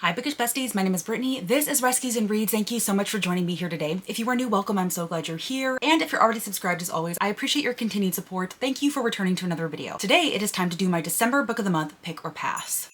Hi Bookish Besties, my name is Brittany. This is Rescues and Reads. Thank you so much for joining me here today. If you are new, welcome. I'm so glad you're here. And if you're already subscribed, as always, I appreciate your continued support. Thank you for returning to another video. Today, it is time to do my December Book of the Month Pick or Pass.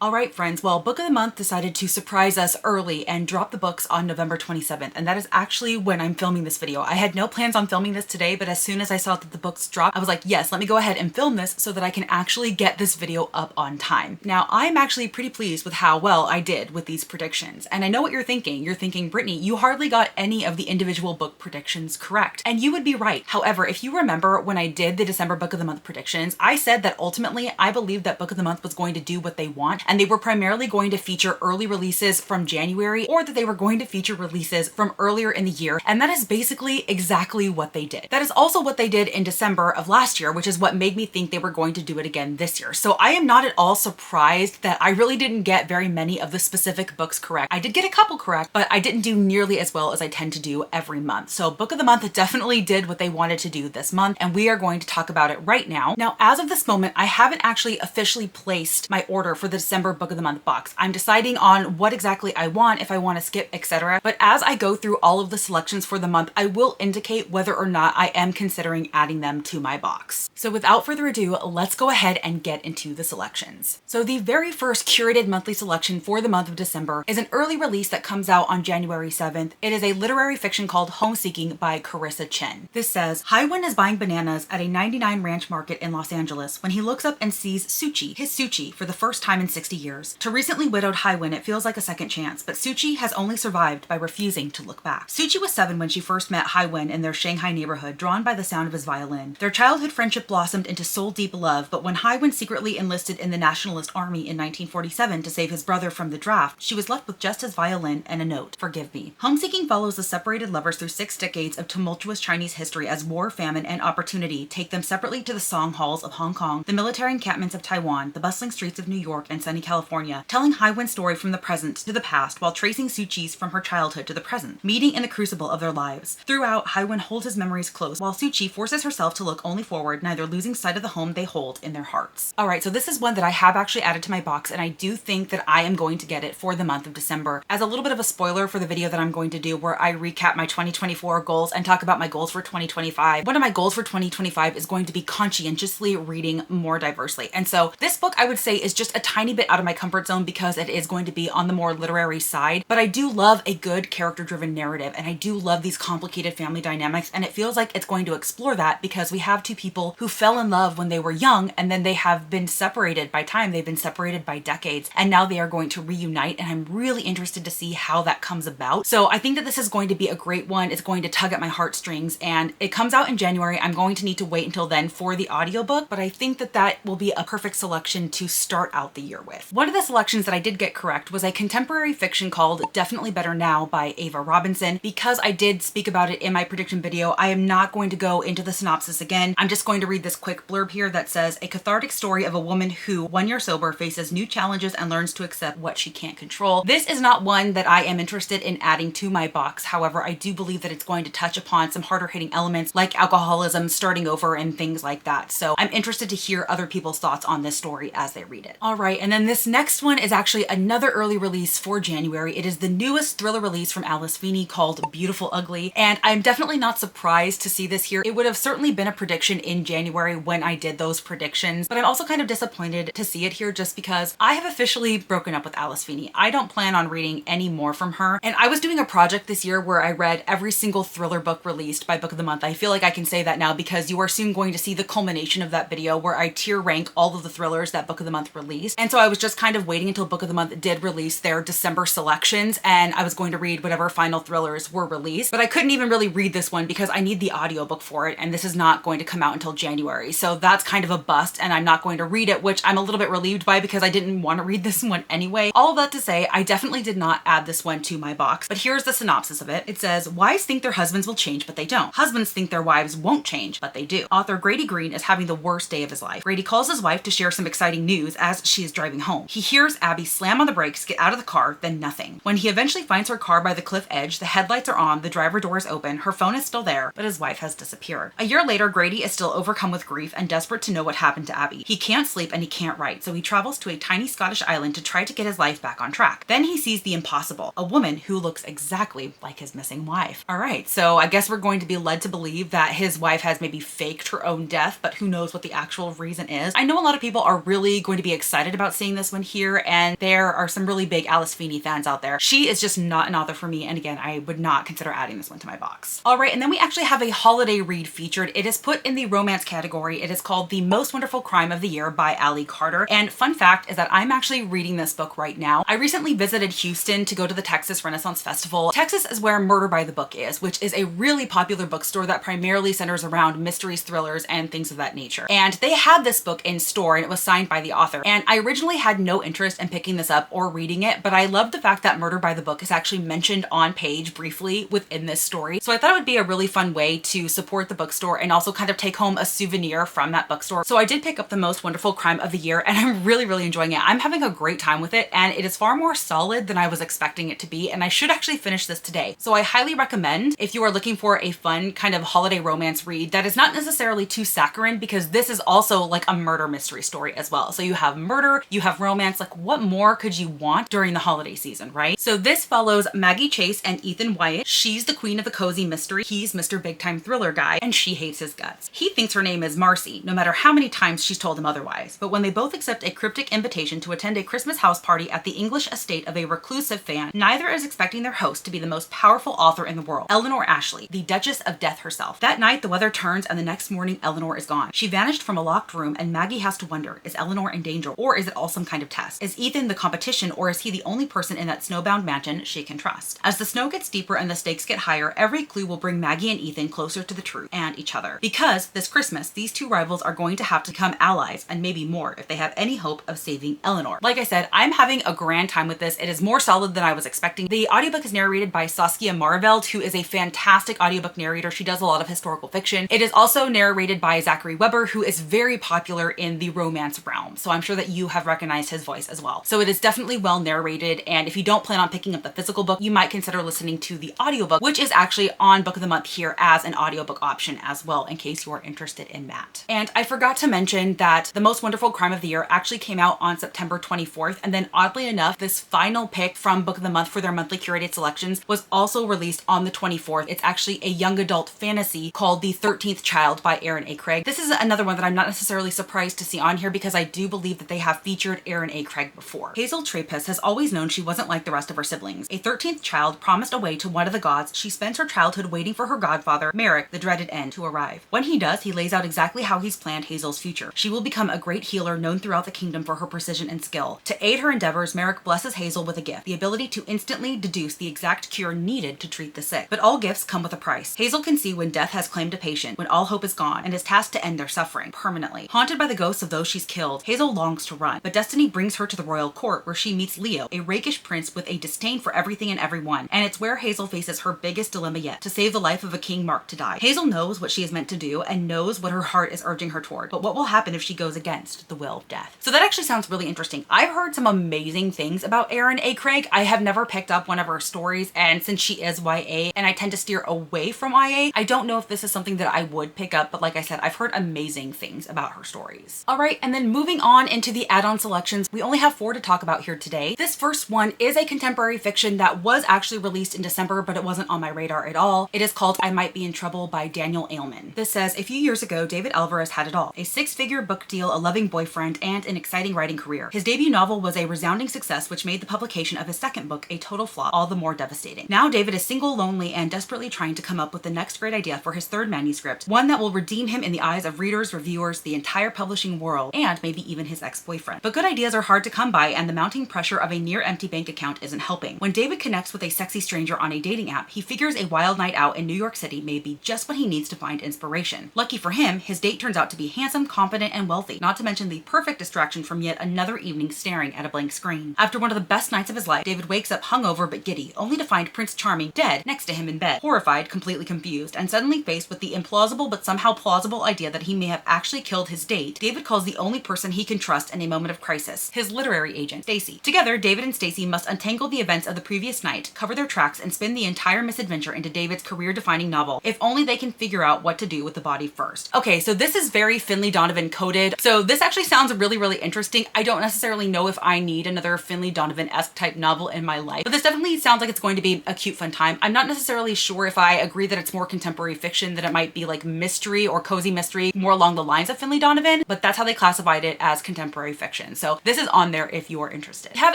Alright friends, well, Book of the Month decided to surprise us early and drop the books on November 27th, and that is actually when I'm filming this video. I had no plans on filming this today, but as soon as I saw that the books dropped, I was like, yes, let me go ahead and film this so that I can actually get this video up on time. Now, I'm actually pretty pleased with how well I did with these predictions, and I know what you're thinking. You're thinking, Brittany, you hardly got any of the individual book predictions correct, and you would be right. However, if you remember when I did the December Book of the Month predictions, I said that ultimately I believed that Book of the Month was going to do what they want, and they were primarily going to feature early releases from January, or that they were going to feature releases from earlier in the year, and that is basically exactly what they did. That is also what they did in December of last year, which is what made me think they were going to do it again this year. So I am not at all surprised that I really didn't get very many of the specific books correct. I did get a couple correct, but I didn't do nearly as well as I tend to do every month. So Book of the Month definitely did what they wanted to do this month, and we are going to talk about it right now. Now, as of this moment, I haven't actually officially placed my order for the December Book of the Month box. I'm deciding on what exactly I want, if I want to skip, etc. But as I go through all of the selections for the month, I will indicate whether or not I am considering adding them to my box. So without further ado, let's go ahead and get into the selections. So the very first curated monthly selection for the month of December is an early release that comes out on January 7th. It is a literary fiction called Homeseeking by Carissa Chen. This says, Haiwen is buying bananas at a 99 Ranch Market in Los Angeles when he looks up and sees Suchi, his Suchi, for the first time in 60 years. To recently widowed Haiwen, it feels like a second chance, but Suchi has only survived by refusing to look back. Suchi was 7 when she first met Haiwen in their Shanghai neighborhood, drawn by the sound of his violin. Their childhood friendship blossomed into soul-deep love, but when Haiwen secretly enlisted in the Nationalist Army in 1947 to save his brother from the draft, she was left with just his violin and a note, "Forgive me." Homeseeking follows the separated lovers through 6 decades of tumultuous Chinese history as war, famine, and opportunity take them separately to the song halls of Hong Kong, the military encampments of Taiwan, the bustling streets of New York and sunny California, telling Haiwen's story from the present to the past while tracing Suchi's from her childhood to the present, meeting in the crucible of their lives. Throughout, Haiwen holds his memories close while Suchi forces herself to look only forward, neither losing sight of the home they hold in their hearts. Alright, so this is one that I have actually added to my box, and I do think that I am going to get it for the month of December. As a little bit of a spoiler for the video that I'm going to do where I recap my 2024 goals and talk about my goals for 2025, one of my goals for 2025 is going to be conscientiously reading more diversely. And so this book, I would say, is just a tiny bit out of my comfort zone because it is going to be on the more literary side, but I do love a good character-driven narrative, and I do love these complicated family dynamics, and it feels like it's going to explore that because we have 2 people who fell in love when they were young, and then they have been separated by time, they've been separated by decades, and now they are going to reunite, and I'm really interested to see how that comes about. So I think that this is going to be a great one. It's going to tug at my heartstrings, and it comes out in January. I'm going to need to wait until then for the audiobook, but I think that that will be a perfect selection to start out the year with. One of the selections that I did get correct was a contemporary fiction called Definitely Better Now by Ava Robinson. Because I did speak about it in my prediction video, I am not going to go into the synopsis again. I'm just going to read this quick blurb here that says, a cathartic story of a woman who, 1 year sober, faces new challenges and learns to accept what she can't control. This is not one that I am interested in adding to my box. However, I do believe that it's going to touch upon some harder hitting elements like alcoholism, starting over, and things like that. So I'm interested to hear other people's thoughts on this story as they read it. All right, and then this next one is actually another early release for January. It is the newest thriller release from Alice Feeney called Beautiful Ugly, and I'm definitely not surprised to see this here. It would have certainly been a prediction in January when I did those predictions, but I'm also kind of disappointed to see it here just because I have officially broken up with Alice Feeney. I don't plan on reading any more from her, and I was doing a project this year where I read every single thriller book released by Book of the Month. I feel like I can say that now because you are soon going to see the culmination of that video where I tier rank all of the thrillers that Book of the Month released, and so I was just kind of waiting until Book of the Month did release their December selections, and I was going to read whatever final thrillers were released, but I couldn't even really read this one because I need the audiobook for it, and this is not going to come out until January, so that's kind of a bust, and I'm not going to read it, which I'm a little bit relieved by because I didn't want to read this one anyway. All of that to say, I definitely did not add this one to my box, but here's the synopsis of it. It says, wives think their husbands will change, but they don't. Husbands think their wives won't change, but they do. Author Grady Green is having the worst day of his life. Grady calls his wife to share some exciting news as she is driving driving home. He hears Abby slam on the brakes, get out of the car, then nothing. When he eventually finds her car by the cliff edge, the headlights are on, the driver door is open, her phone is still there, but his wife has disappeared. A year later, Grady is still overcome with grief and desperate to know what happened to Abby. He can't sleep and he can't write, so he travels to a tiny Scottish island to try to get his life back on track. Then he sees the impossible, a woman who looks exactly like his missing wife. All right, so I guess we're going to be led to believe that his wife has maybe faked her own death, but who knows what the actual reason is. I know a lot of people are really going to be excited about seeing this one here, and there are some really big Alice Feeney fans out there. She is just not an author for me, and again, I would not consider adding this one to my box. All right, and then we actually have a holiday read featured. It is put in the romance category. It is called The Most Wonderful Crime of the Year by Allie Carter. And fun fact is that I'm actually reading this book right now. I recently visited Houston to go to the Texas Renaissance Festival. Texas is where Murder by the Book is, which is a really popular bookstore that primarily centers around mysteries, thrillers, and things of that nature. And they had this book in store and it was signed by the author. And I originally had no interest in picking this up or reading it, but I love the fact that Murder by the Book is actually mentioned on page briefly within this story. So I thought it would be a really fun way to support the bookstore and also kind of take home a souvenir from that bookstore. So I did pick up The Most Wonderful Crime of the Year and I'm really enjoying it. I'm having a great time with it and it is far more solid than I was expecting it to be, and I should actually finish this today. So I highly recommend if you are looking for a fun kind of holiday romance read that is not necessarily too saccharine, because this is also like a murder mystery story as well. So you have murder, you have romance, like what more could you want during the holiday season, right? So this follows Maggie Chase and Ethan Wyatt. She's the queen of the cozy mystery. He's Mr. Big Time Thriller guy, and she hates his guts. He thinks her name is Marcy, no matter how many times she's told him otherwise. But when they both accept a cryptic invitation to attend a Christmas house party at the English estate of a reclusive fan, neither is expecting their host to be the most powerful author in the world, Eleanor Ashley, the Duchess of Death herself. That night, the weather turns and the next morning, Eleanor is gone. She vanished from a locked room and Maggie has to wonder, is Eleanor in danger or is it all some kind of test? Is Ethan the competition or is he the only person in that snowbound mansion she can trust? As the snow gets deeper and the stakes get higher, every clue will bring Maggie and Ethan closer to the truth and each other. Because this Christmas, these two rivals are going to have to become allies and maybe more if they have any hope of saving Eleanor. Like I said, I'm having a grand time with this. It is more solid than I was expecting. The audiobook is narrated by Saskia Marveld, who is a fantastic audiobook narrator. She does a lot of historical fiction. It is also narrated by Zachary Weber, who is very popular in the romance realm. So I'm sure that you have recognized his voice as well. So it is definitely well narrated. And if you don't plan on picking up the physical book, you might consider listening to the audiobook, which is actually on Book of the Month here as an audiobook option as well, in case you are interested in that. And I forgot to mention that The Most Wonderful Crime of the Year actually came out on September 24th. And then oddly enough, this final pick from Book of the Month for their monthly curated selections was also released on the 24th. It's actually a young adult fantasy called The 13th Child by Aaron A. Craig. This is another one that I'm not necessarily surprised to see on here because I do believe that they have featured Aaron A. Craig before. Hazel Trapis has always known she wasn't like the rest of her siblings. A 13th child promised away to one of the gods, she spends her childhood waiting for her godfather, Merrick, the dreaded end, to arrive. When he does, he lays out exactly how he's planned Hazel's future. She will become a great healer known throughout the kingdom for her precision and skill. To aid her endeavors, Merrick blesses Hazel with a gift, the ability to instantly deduce the exact cure needed to treat the sick. But all gifts come with a price. Hazel can see when death has claimed a patient, when all hope is gone, and is tasked to end their suffering permanently. Haunted by the ghosts of those she's killed, Hazel longs to run, but destiny brings her to the royal court where she meets Leo, a rakish prince with a disdain for everything and everyone, and it's where Hazel faces her biggest dilemma yet, to save the life of a king marked to die. Hazel knows what she is meant to do and knows what her heart is urging her toward, but what will happen if she goes against the will of death? So that actually sounds really interesting. I've heard some amazing things about Aaron A. Craig. I have never picked up one of her stories, and since she is YA and I tend to steer away from YA, I don't know if this is something that I would pick up, but like I said, I've heard amazing things about her stories. All right, and then moving on into the add-on selections, we only have 4 to talk about here today. This first one is a contemporary fiction that was actually released in December, but it wasn't on my radar at all. It is called I Might Be in Trouble by Daniel Ailman. This says, a few years ago, David Alvarez had it all: a 6-figure book deal, a loving boyfriend, and an exciting writing career. His debut novel was a resounding success, which made the publication of his second book a total flop, all the more devastating. Now David is single, lonely, and desperately trying to come up with the next great idea for his third manuscript, one that will redeem him in the eyes of readers, reviewers, the entire publishing world, and maybe even his ex-boyfriend. But good ideas are hard to come by, and the mounting pressure of a near-empty bank account isn't helping. When David connects with a sexy stranger on a dating app, he figures a wild night out in New York City may be just what he needs to find inspiration. Lucky for him, his date turns out to be handsome, confident, and wealthy, not to mention the perfect distraction from yet another evening staring at a blank screen. After one of the best nights of his life, David wakes up hungover but giddy, only to find Prince Charming dead next to him in bed. Horrified, completely confused, and suddenly faced with the implausible but somehow plausible idea that he may have actually killed his date, David calls the only person he can trust in a moment of crisis crisis, his literary agent, Stacy. Together, David and Stacy must untangle the events of the previous night, cover their tracks, and spin the entire misadventure into David's career-defining novel, if only they can figure out what to do with the body first. Okay, so this is very Finley Donovan coded. So this actually sounds really, really interesting. I don't necessarily know if I need another Finley Donovan-esque type novel in my life, but this definitely sounds like it's going to be a cute, fun time. I'm not necessarily sure if I agree that it's more contemporary fiction, that it might be like mystery or cozy mystery, more along the lines of Finley Donovan, but that's how they classified it, as contemporary fiction. So this is on there if you are interested. We have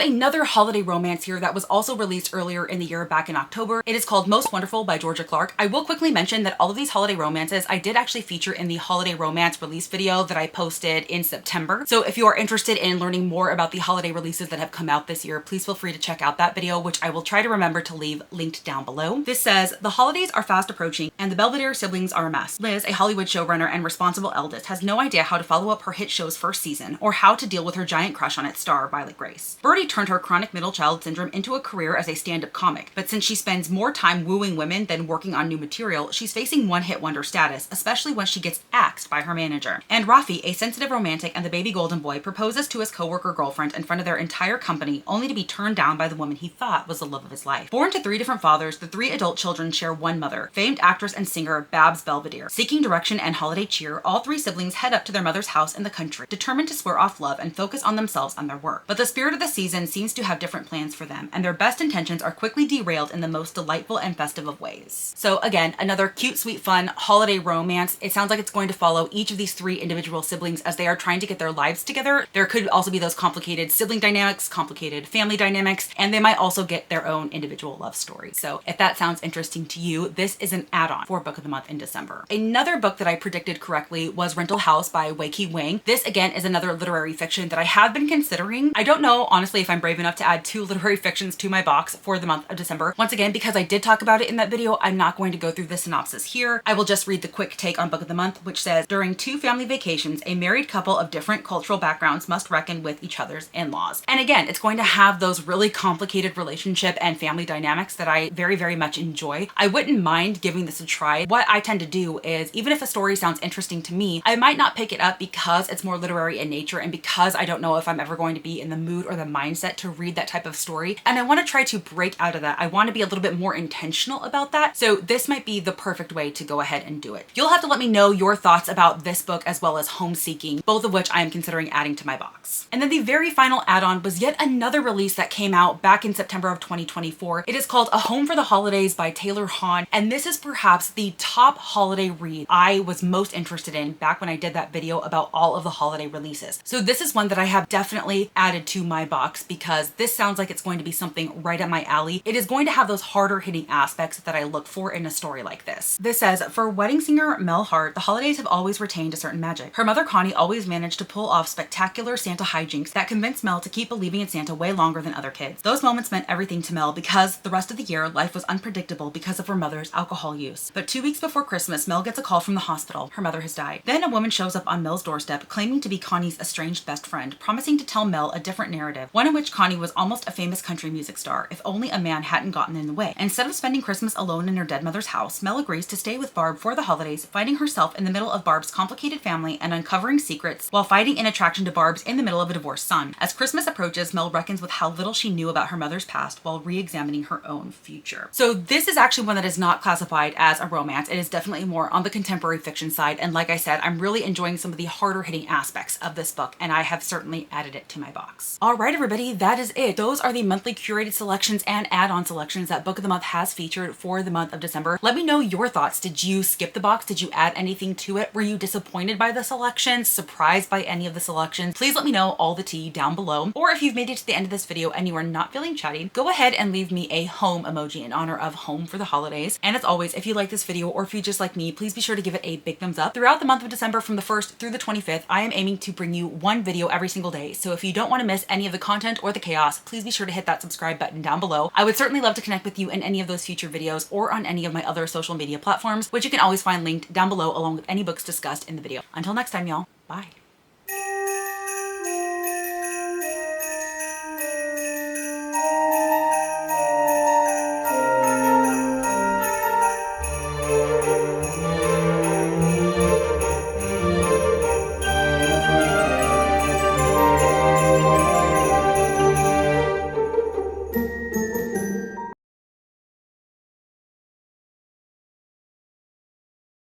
another holiday romance here that was also released earlier in the year back in October. It is called Most Wonderful by Georgia Clark. I will quickly mention that all of these holiday romances I did actually feature in the holiday romance release video that I posted in September. So if you are interested in learning more about the holiday releases that have come out this year, please feel free to check out that video, which I will try to remember to leave linked down below. This says, the holidays are fast approaching and the Belvedere siblings are a mess. Liz, a Hollywood showrunner and responsible eldest, has no idea how to follow up her hit show's first season or how to deal with her giant crush on its star, Violet Grace. Birdie turned her chronic middle child syndrome into a career as a stand-up comic, but since she spends more time wooing women than working on new material, she's facing one-hit wonder status, especially when she gets axed by her manager. And Rafi, a sensitive romantic and the baby golden boy, proposes to his coworker girlfriend in front of their entire company, only to be turned down by the woman he thought was the love of his life. Born to 3 different fathers, the 3 adult children share one mother, famed actress and singer Babs Belvedere. Seeking direction and holiday cheer, all 3 siblings head up to their mother's house in the country, determined to swear off love and focus on themselves and their work. But the spirit of the season seems to have different plans for them, and their best intentions are quickly derailed in the most delightful and festive of ways. So again, another cute, sweet, fun holiday romance. It sounds like it's going to follow each of these 3 individual siblings as they are trying to get their lives together. There could also be those complicated sibling dynamics, complicated family dynamics, and they might also get their own individual love story. So if that sounds interesting to you, this is an add-on for Book of the Month in December. Another book that I predicted correctly was Rental House by Wei Ki Wang. This again is another literary fiction that I have been considering. I don't know honestly if I'm brave enough to add 2 literary fictions to my box for the month of December. Once again, because I did talk about it in that video, I'm not going to go through the synopsis here. I will just read the quick take on Book of the Month, which says, during 2 family vacations, a married couple of different cultural backgrounds must reckon with each other's in-laws. And again, it's going to have those really complicated relationship and family dynamics that I very, very much enjoy. I wouldn't mind giving this a try. What I tend to do is, even if a story sounds interesting to me, I might not pick it up because it's more literary in nature and because I don't know if I'm ever going to be in the mood or the mindset to read that type of story. And I want to try to break out of that. I want to be a little bit more intentional about that. So this might be the perfect way to go ahead and do it. You'll have to let me know your thoughts about this book as well as Homeseeking, both of which I am considering adding to my box. And then the very final add-on was yet another release that came out back in September of 2024. It is called A Home for the Holidays by Taylor Hahn, and this is perhaps the top holiday read I was most interested in back when I did that video about all of the holiday releases. So this is one that I have definitely added to my box because this sounds like it's going to be something right up my alley. It is going to have those harder hitting aspects that I look for in a story like this. This says, for wedding singer Mel Hart, the holidays have always retained a certain magic. Her mother Connie always managed to pull off spectacular Santa hijinks that convinced Mel to keep believing in Santa way longer than other kids. Those moments meant everything to Mel because the rest of the year life was unpredictable because of her mother's alcohol use. But 2 weeks before Christmas, Mel gets a call from the hospital. Her mother has died. Then a woman shows up on Mel's doorstep claiming to be Connie's estranged best friend, promising to tell Mel a different narrative, one in which Connie was almost a famous country music star, if only a man hadn't gotten in the way. Instead of spending Christmas alone in her dead mother's house, Mel agrees to stay with Barb for the holidays, finding herself in the middle of Barb's complicated family and uncovering secrets while fighting in attraction to Barb's in the middle of a divorced son. As Christmas approaches, Mel reckons with how little she knew about her mother's past while re-examining her own future. So this is actually one that is not classified as a romance. It is definitely more on the contemporary fiction side, and like I said, I'm really enjoying some of the harder hitting aspects of this book, and I have certainly added it to my box. All right, everybody, that is it. Those are the monthly curated selections and add-on selections that Book of the Month has featured for the month of December. Let me know your thoughts. Did you skip the box? Did you add anything to it? Were you disappointed by the selections? Surprised by any of the selections? Please let me know all the tea down below. Or if you've made it to the end of this video and you are not feeling chatty, go ahead and leave me a home emoji in honor of home for the holidays. And as always, if you like this video or if you just like me, please be sure to give it a big thumbs up. Throughout the month of December from the 1st through the 25th, I am aiming to bring you one video every single day. So if you don't want to miss any of the content or the chaos, please be sure to hit that subscribe button down below. I would certainly love to connect with you in any of those future videos or on any of my other social media platforms, which you can always find linked down below along with any books discussed in the video. Until next time, y'all. Bye.